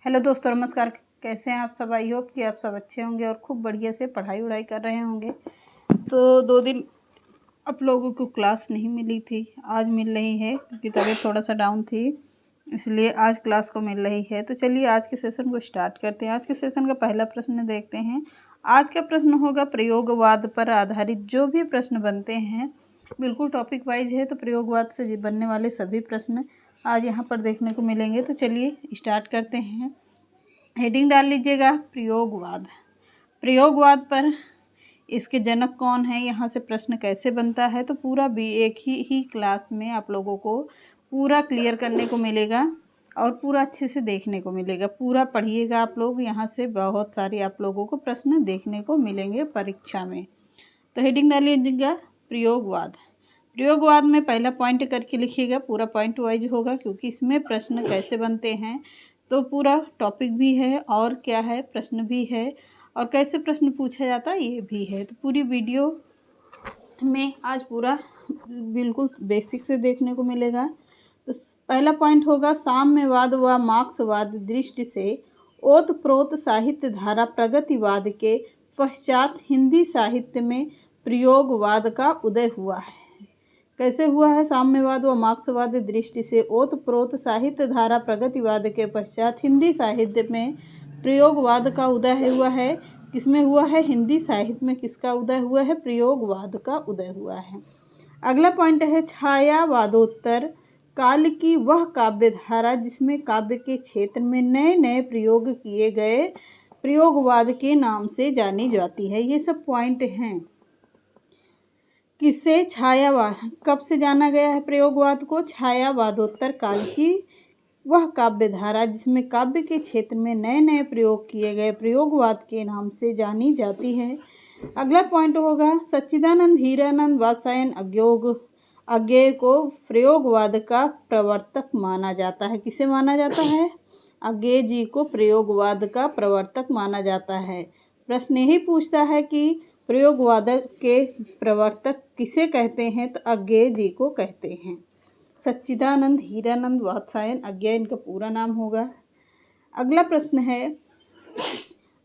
Hello दोस्तों, नमस्कार। कैसे हैं आप सब? आई होप कि आप सब अच्छे होंगे और खूब बढ़िया से पढ़ाई वढ़ाई कर रहे होंगे। तो 2 दिन आप लोगों को क्लास नहीं मिली थी, आज मिल रही है क्योंकि तबीयत थोड़ा सा डाउन थी, इसलिए आज क्लास को मिल रही है। तो चलिए आज के सेशन को स्टार्ट करते हैं। आज के सेशन का पहला प्रश्न देखते हैं। आज का प्रश्न होगा प्रयोगवाद पर आधारित। जो भी प्रश्न बनते हैं बिल्कुल टॉपिक वाइज है, तो प्रयोगवाद से बनने वाले सभी प्रश्न आज यहाँ पर देखने को मिलेंगे। तो चलिए स्टार्ट करते हैं। हेडिंग डाल लीजिएगा प्रयोगवाद। प्रयोगवाद पर इसके जनक कौन है, यहाँ से प्रश्न कैसे बनता है, तो पूरा भी एक ही क्लास में आप लोगों को पूरा क्लियर करने को मिलेगा और पूरा अच्छे से देखने को मिलेगा। पूरा पढ़िएगा आप लोग, यहाँ से बहुत सारे आप लोगों को प्रश्न देखने को मिलेंगे परीक्षा में। तो हेडिंग डाल लीजिएगा प्रयोगवाद। प्रयोगवाद में पहला पॉइंट करके लिखिएगा, पूरा पॉइंट वाइज होगा क्योंकि इसमें प्रश्न कैसे बनते हैं तो पूरा टॉपिक भी है और क्या है प्रश्न भी है और कैसे प्रश्न पूछा जाता है ये भी है। तो पूरी वीडियो में आज पूरा बिल्कुल बेसिक से देखने को मिलेगा। तो पहला पॉइंट होगा साम्यवाद व मार्क्सवाद दृष्टि से ओतप्रोत साहित्य धारा प्रगतिवाद के पश्चात हिंदी साहित्य में प्रयोगवाद का उदय हुआ है। कैसे हुआ है? साम्यवाद व मार्क्सवाद दृष्टि से ओतप्रोत साहित्य धारा प्रगतिवाद के पश्चात हिंदी साहित्य में प्रयोगवाद का उदय हुआ है। किसमें हुआ है? हिंदी साहित्य में किसका उदय हुआ है? प्रयोगवाद का उदय हुआ है। अगला पॉइंट है छायावादोत्तर काल की वह काव्य धारा जिसमें काव्य के क्षेत्र में नए नए प्रयोग किए गए प्रयोगवाद के नाम से जानी जाती है। ये सब पॉइंट हैं। किससे? छायावाद। कब से जाना गया है प्रयोगवाद को? छायावादोत्तर काल की वह काव्य धारा जिसमें काव्य के क्षेत्र में नए नए प्रयोग किए गए प्रयोगवाद के नाम से जानी जाती है। अगला पॉइंट होगा सच्चिदानंद हीरानंद वात्स्यायन अज्ञेय को प्रयोगवाद का प्रवर्तक माना जाता है। किसे माना जाता है? अज्ञेय जी को प्रयोगवाद का प्रवर्तक माना जाता है। प्रश्न यही पूछता है कि प्रयोगवाद के प्रवर्तक किसे कहते हैं, तो अज्ञेय जी को कहते हैं। सच्चिदानंद हीरानंद वात्स्यायन अज्ञेय इनका पूरा नाम होगा। अगला प्रश्न है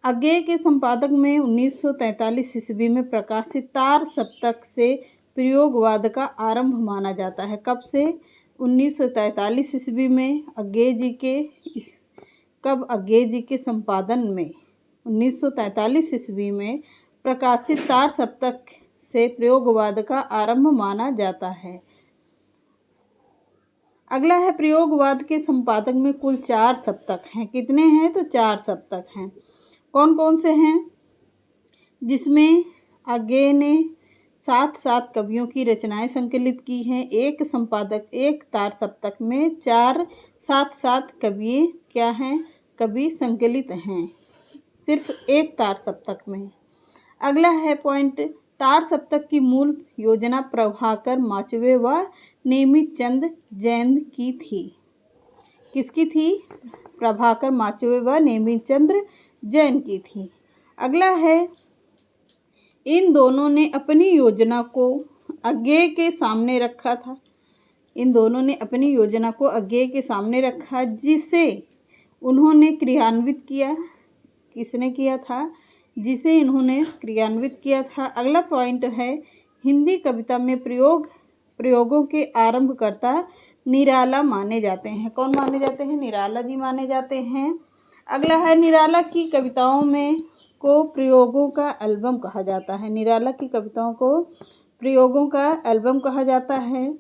अज्ञेय के संपादक में 1943 ईस्वी में प्रकाशित तार सप्तक से प्रयोगवाद का आरंभ माना जाता है। कब से? 1943 ईस्वी में अज्ञेय जी के संपादन में 1943 ईस्वी में प्रकाशित तार सप्तक से प्रयोगवाद का आरंभ माना जाता है। अगला है प्रयोगवाद के संपादक में कुल 4 सप्तक हैं। कितने हैं? तो 4 सप्तक हैं। कौन कौन से हैं? जिसमें अज्ञेय ने 7 कवियों की रचनाएं संकलित की हैं। एक तार सप्तक में 7 कवि क्या हैं? कवि संकलित हैं सिर्फ एक तार सप्तक में। अगला है पॉइंट तार सप्तक की मूल योजना प्रभाकर माचवे व नेमिचंद जैन की थी। किसकी थी? प्रभाकर माचवे व नेमिचंद जैन की थी। अगला है इन दोनों ने अपनी योजना को अज्ञेय के सामने रखा था। इन दोनों ने अपनी योजना को अज्ञेय के सामने रखा जिसे उन्होंने क्रियान्वित किया। किसने किया था? जिसे इन्होंने क्रियान्वित किया था। अगला पॉइंट है हिंदी कविता में प्रयोगों के आरंभकर्ता निराला माने जाते हैं। कौन माने जाते हैं? निराला जी माने जाते हैं। अगला है निराला की कविताओं में को प्रयोगों का एल्बम कहा जाता है। निराला की कविताओं को प्रयोगों का एल्बम कहा जाता है।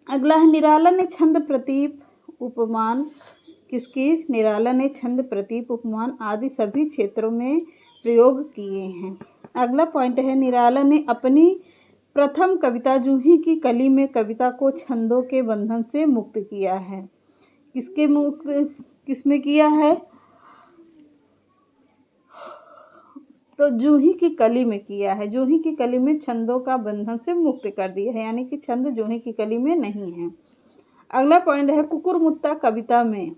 अगला है निराला ने छंद प्रतीप उपमान निराला ने छंद प्रतीप उपमान आदि सभी क्षेत्रों में प्रयोग किए हैं। अगला पॉइंट है निराला ने अपनी प्रथम कविता जूही की कली में कविता को छंदों के बंधन से मुक्त किया है। किसमें किया है? तो जूही की कली में किया है। जूही की कली में छंदों का बंधन से मुक्त कर दिया है, यानी कि छंद जूही की कली में नहीं है। अगला पॉइंट है कुकुरमुत्ता कविता में।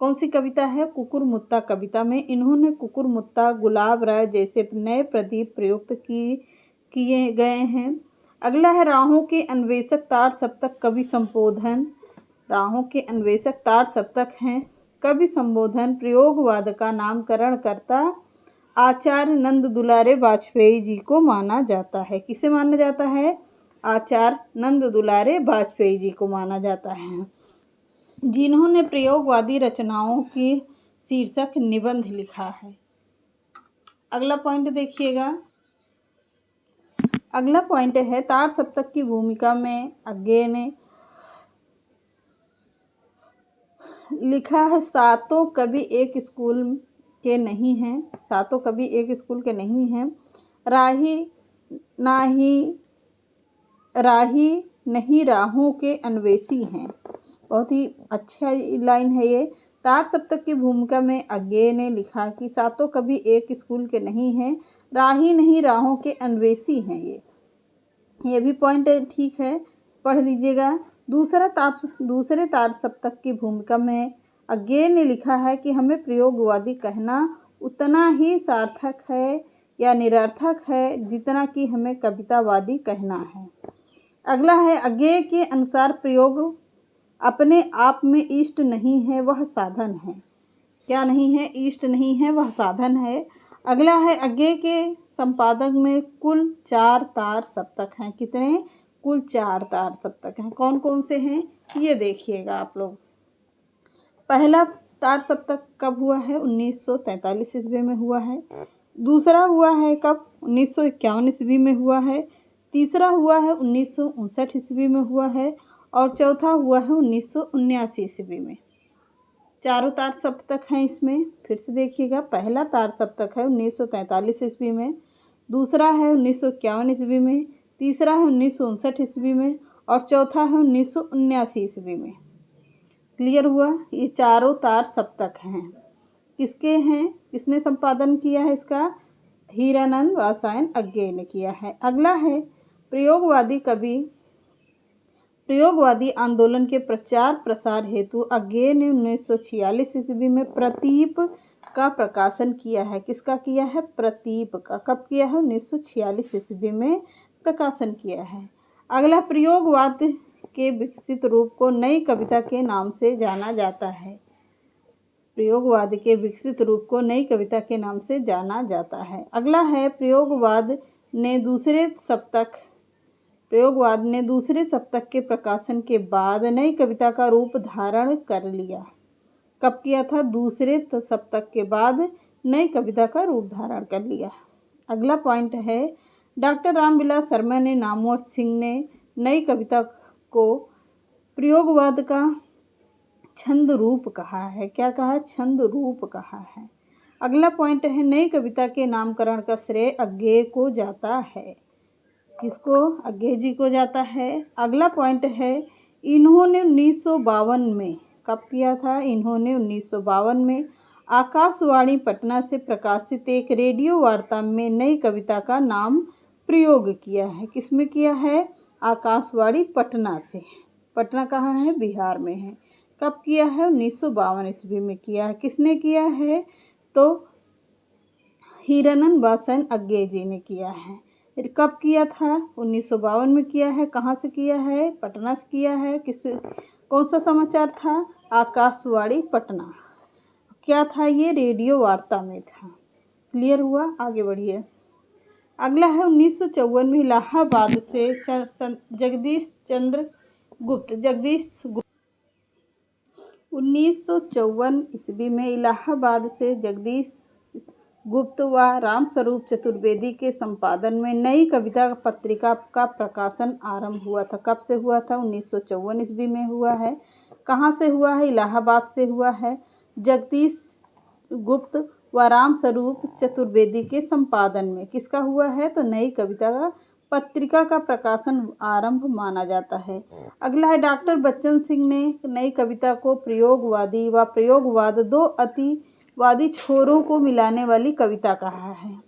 कौन सी कविता है? कुकुरमुत्ता कविता में इन्होंने कुकुरमुत्ता गुलाब राय जैसे नए प्रदीप प्रयुक्त किए गए हैं। अगला है राहों के अन्वेषक तार सप्तक कवि संबोधन। राहों के अन्वेषक तार सप्तक हैं। कवि संबोधन प्रयोगवाद का नामकरण करता आचार्य नंद दुलारे वाजपेयी जी को माना जाता है। किसे माना जाता है? आचार्य नंद दुलारे वाजपेयी जी को माना जाता है, जिन्होंने प्रयोगवादी रचनाओं की शीर्षक निबंध लिखा है। अगला पॉइंट देखिएगा। अगला पॉइंट है तार सप्तक की भूमिका में अज्ञे ने लिखा है, सातों कवि एक स्कूल के नहीं हैं। सातों कवि एक स्कूल के नहीं हैं। राही नहीं राहों के अन्वेषी हैं। बहुत ही अच्छा लाइन है ये। तार सप्तक की भूमिका में अज्ञे ने लिखा कि सातों कवि एक स्कूल के नहीं हैं, राही नहीं राहों के अन्वेषी हैं। ये भी पॉइंट ठीक है, पढ़ लीजिएगा। दूसरे तार सप्तक की भूमिका में अज्ञे ने लिखा है कि हमें प्रयोगवादी कहना उतना ही सार्थक है या निरर्थक है जितना कि हमें कवितावादी कहना है। अगला है अज्ञे के अनुसार प्रयोग अपने आप में इष्ट नहीं है, वह साधन है। क्या नहीं है? इष्ट नहीं है, वह साधन है। अगला है अज्ञे के संपादक में कुल 4 तार सप्तक हैं। कितने? कुल 4 तार सप्तक हैं। कौन कौन से हैं ये देखिएगा आप लोग। पहला तार सप्तक कब हुआ है? 1943 ईस्वी में हुआ है। दूसरा हुआ है कब? 1951 ईस्वी में हुआ है। तीसरा हुआ है 1959 ईस्वी में हुआ है। और चौथा हुआ है 1979 ईस्वी में। चारों तार सप्तक हैं इसमें। फिर से देखिएगा। पहला तार सप्तक है 1943 ईस्वी में, दूसरा है 1951 ईस्वी में, तीसरा है 1959 ईस्वी में और चौथा है 1979 ईस्वी में। क्लियर हुआ? ये चारों तार सप्तक हैं। किसके हैं? किसने संपादन किया है इसका? हीरानंद वात्स्यायन अज्ञे ने किया है। अगला है प्रयोगवादी आंदोलन के प्रचार प्रसार हेतु अज्ञे ने 1946 ईस्वी में प्रतीप का प्रकाशन किया है। किसका किया है? प्रतीप का। कब किया है? 1946 ईस्वी में प्रकाशन किया है। अगला प्रयोगवाद के विकसित रूप को नई कविता के नाम से जाना जाता है। प्रयोगवाद के विकसित रूप को नई कविता के नाम से जाना जाता है। अगला है प्रयोगवाद ने दूसरे सप्तक के प्रकाशन के बाद नई कविता का रूप धारण कर लिया। कब किया था? दूसरे सप्तक के बाद नई कविता का रूप धारण कर लिया। अगला पॉइंट है डॉक्टर रामविलास शर्मा ने नामवर सिंह ने नई कविता को प्रयोगवाद का छंद रूप कहा है। क्या कहा है? छंद रूप कहा है। अगला पॉइंट है नई कविता के नामकरण का श्रेय अज्ञे को जाता है। किसको? अज्ञे जी को जाता है। अगला पॉइंट है इन्होंने 1952 में, कब किया था? इन्होंने 1952 में आकाशवाणी पटना से प्रकाशित एक रेडियो वार्ता में नई कविता का नाम प्रयोग किया है। किसमें किया है? आकाशवाणी पटना से। पटना कहाँ है? बिहार में है। कब किया है? 1952 ईस्वी में किया है। किसने किया है? तो हीरानंद वात्स्यायन अज्ञे जी ने किया है। फिर कब किया था? 1952 में किया है। कहाँ से किया है? पटना से किया है। कौन सा समाचार था? आकाशवाणी पटना। क्या था ये? रेडियो वार्ता में था। क्लियर हुआ? आगे बढ़िए। अगला है 1954 में इलाहाबाद से जगदीश गुप्त 1954 ईस्वी में इलाहाबाद से जगदीश गुप्त व रामस्वरूप चतुर्वेदी के संपादन में नई कविता पत्रिका का प्रकाशन आरंभ हुआ था। कब से हुआ था? 1954 ईस्वी में हुआ है। कहाँ से हुआ है? इलाहाबाद से हुआ है। जगदीश गुप्त व रामस्वरूप चतुर्वेदी के संपादन में। किसका हुआ है? तो नई कविता पत्रिका का प्रकाशन आरंभ माना जाता है। अगला है डॉक्टर बच्चन सिंह ने नई कविता को प्रयोगवादी व प्रयोगवाद दो अतिवादी छोरों को मिलाने वाली कविता कहा है।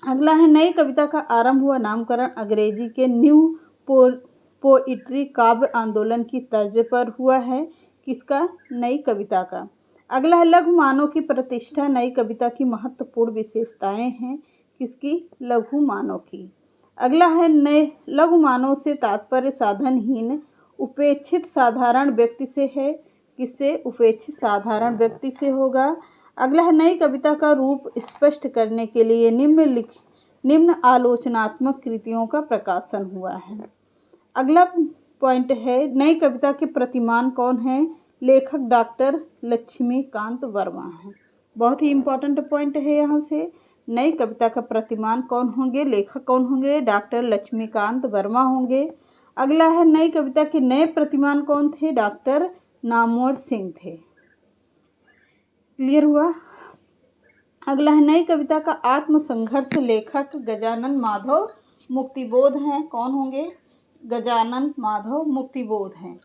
अगला है नई कविता का आरंभ हुआ नामकरण अंग्रेजी के न्यू पोइट्री काव्य आंदोलन की तर्ज पर हुआ है। किसका? नई कविता का। अगला है लघु मानव की प्रतिष्ठा नई कविता की महत्वपूर्ण विशेषताएं हैं। किसकी? लघु मानव की। अगला है नए लघु मानव से तात्पर्य साधनहीन उपेक्षित साधारण व्यक्ति से है। किससे? उपेक्षित साधारण व्यक्ति से होगा। अगला है नई कविता का रूप स्पष्ट करने के लिए निम्न आलोचनात्मक कृतियों का प्रकाशन हुआ है। अगला पॉइंट है नई कविता के प्रतिमान कौन है? लेखक डॉक्टर लक्ष्मीकांत वर्मा हैं। बहुत ही इम्पोर्टेंट पॉइंट है यहाँ से। नई कविता का प्रतिमान कौन होंगे? लेखक कौन होंगे? डॉक्टर लक्ष्मीकांत वर्मा होंगे। अगला है नई कविता के नए प्रतिमान कौन थे? डॉक्टर नामवर सिंह थे। क्लियर हुआ? अगला है नई कविता का आत्मसंघर्ष लेखक गजानन माधव मुक्तिबोध हैं। कौन होंगे? गजानन माधव मुक्तिबोध हैं।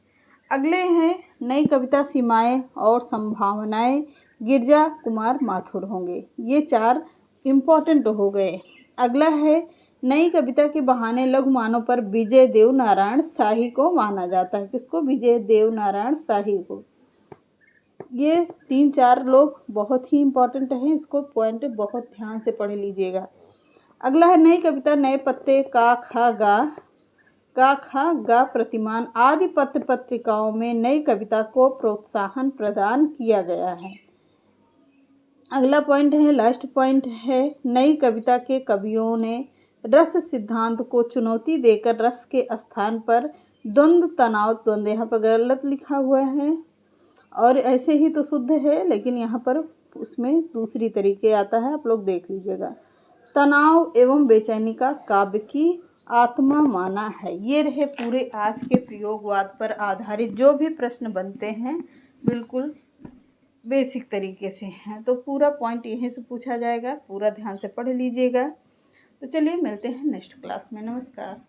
अगले हैं नई कविता सीमाएं और संभावनाएं गिरजा कुमार माथुर होंगे। ये 4 इम्पोर्टेंट हो गए। अगला है नई कविता के बहाने लघु मानव पर विजय देव नारायण शाही को माना जाता है। किसको? विजय देव नारायण शाही को। ये 3-4 लोग बहुत ही इम्पोर्टेंट हैं। इसको पॉइंट बहुत ध्यान से पढ़ लीजिएगा। अगला है नई कविता नए पत्ते का खा गा प्रतिमान आदि पत्र पत्रिकाओं में नई कविता को प्रोत्साहन प्रदान किया गया है। अगला पॉइंट है लास्ट पॉइंट है नई कविता के कवियों ने रस सिद्धांत को चुनौती देकर रस के स्थान पर द्वंद्व यहाँ पर गलत लिखा हुआ है और ऐसे ही तो शुद्ध है, लेकिन यहाँ पर उसमें दूसरी तरीके आता है, आप लोग देख लीजिएगा। तनाव एवं बेचैनी का काव्य की आत्मा माना है। ये रहे पूरे आज के प्रयोगवाद पर आधारित जो भी प्रश्न बनते हैं, बिल्कुल बेसिक तरीके से हैं। तो पूरा पॉइंट यहीं से पूछा जाएगा, पूरा ध्यान से पढ़ लीजिएगा। तो चलिए मिलते हैं नेक्स्ट क्लास में। नमस्कार।